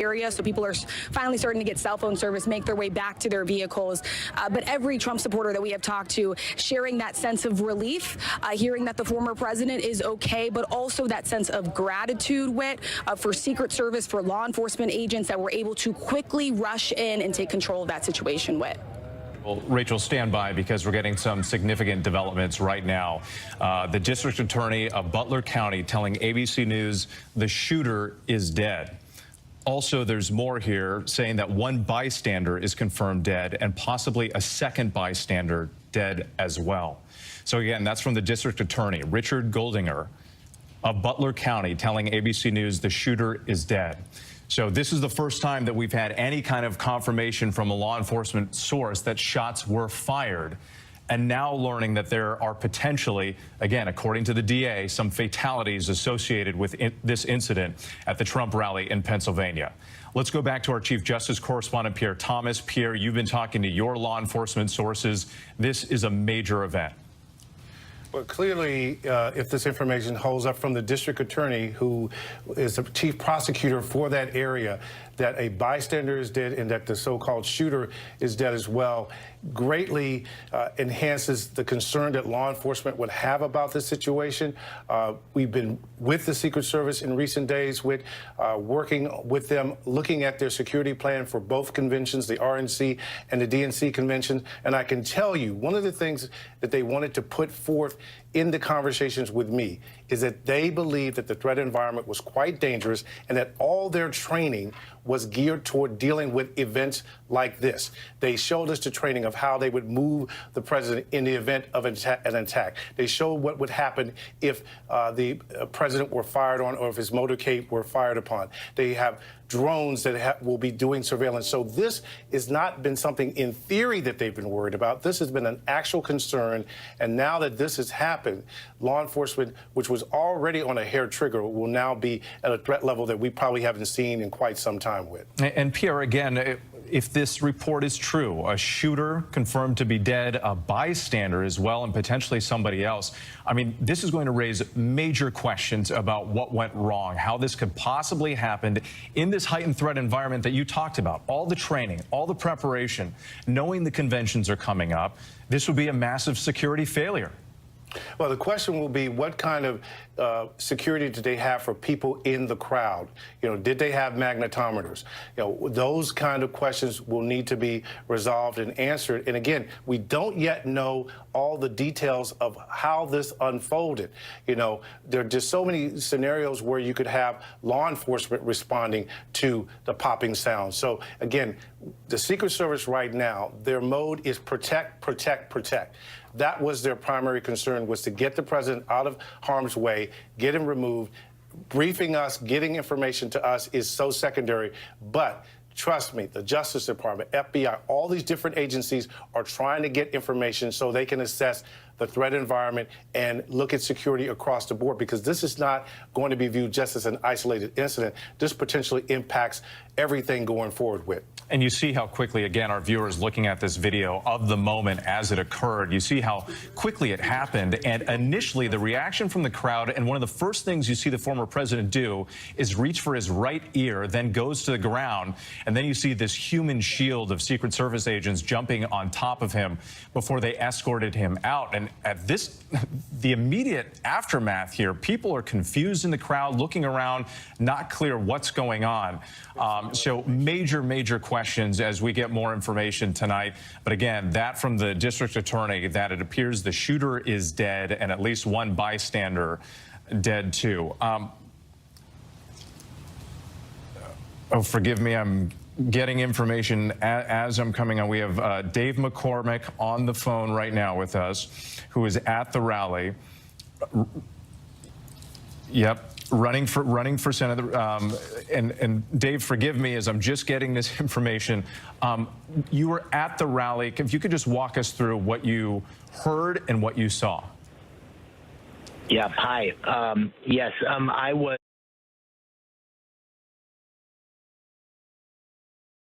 area, so people are finally starting to get cell phone service, make their way back to their vehicles. But every Trump supporter that we have talked to sharing that sense of relief, hearing that the former president is okay, but also that sense of gratitude, Whit, for Secret Service, for law enforcement agents that were able to quickly rush in and take control of that situation, Whit. Well, Rachel, stand by because we're getting some significant developments right now. The district attorney of Butler County telling ABC News the shooter is dead. Also, there's more here saying that one bystander is confirmed dead and possibly a second bystander dead as well. So again, that's from the district attorney, Richard Goldinger of Butler County, telling ABC News the shooter is dead. So this is the first time that we've had any kind of confirmation from a law enforcement source that shots were fired. And now learning that there are potentially, again, according to the DA, some fatalities associated with this incident at the Trump rally in Pennsylvania. Let's go back to our Chief Justice correspondent, Pierre Thomas. Pierre, you've been talking to your law enforcement sources. This is a major event. Well, clearly, if this information holds up from the district attorney, who is the chief prosecutor for that area, that a bystander is dead and that the so-called shooter is dead as well, greatly enhances the concern that law enforcement would have about this situation. We've been with the Secret Service in recent days, with working with them, looking at their security plan for both conventions, the RNC and the DNC convention. And I can tell you, one of the things that they wanted to put forth in the conversations with me is that they believe that the threat environment was quite dangerous and that all their training was geared toward dealing with events like this. They showed us the training of how they would move the president in the event of an attack. They showed what would happen if the president were fired on or if his motorcade were fired upon. They have drones that will be doing surveillance. So this has not been something in theory that they've been worried about. This has been an actual concern. And now that this has happened, law enforcement, which was already on a hair trigger, will now be at a threat level that we probably haven't seen in quite some time with. And Pierre, again, if this report is true, a shooter confirmed to be dead, a bystander as well, and potentially somebody else, I mean, this is going to raise major questions about what went wrong, how this could possibly happen in this heightened threat environment that you talked about. All the training, all the preparation, knowing the conventions are coming up, this would be a massive security failure. Well, the question will be, what kind of security did they have for people in the crowd? You know, did they have magnetometers? You know, those kind of questions will need to be resolved and answered. And again, we don't yet know all the details of how this unfolded. You know, there are just so many scenarios where you could have law enforcement responding to the popping sound. So again, the Secret Service right now, their mode is protect, protect, protect. That was their primary concern, was to get the president out of harm's way, get him removed. Briefing us, getting information to us is so secondary. But trust me, the Justice Department, FBI, all these different agencies are trying to get information so they can assess the threat environment and look at security across the board, because this is not going to be viewed just as an isolated incident. This potentially impacts everything going forward with. And you see how quickly, again, our viewers looking at this video of the moment as it occurred, you see how quickly it happened. And initially, the reaction from the crowd, and one of the first things you see the former president do is reach for his right ear, then goes to the ground. And then you see this human shield of Secret Service agents jumping on top of him before they escorted him out. And at this, the immediate aftermath here, people are confused in the crowd, looking around, not clear what's going on. So major questions as we get more information tonight. But again, that from the district attorney, that it appears the shooter is dead and at least one bystander dead too. Oh, forgive me, I'm getting information as I'm coming on. We have Dave McCormick on the phone right now with us, who is at the rally. Yep. Running for senator, and Dave, forgive me as I'm just getting this information. You were at the rally. If you could just walk us through what you heard and what you saw. Yeah. Hi. Yes. I was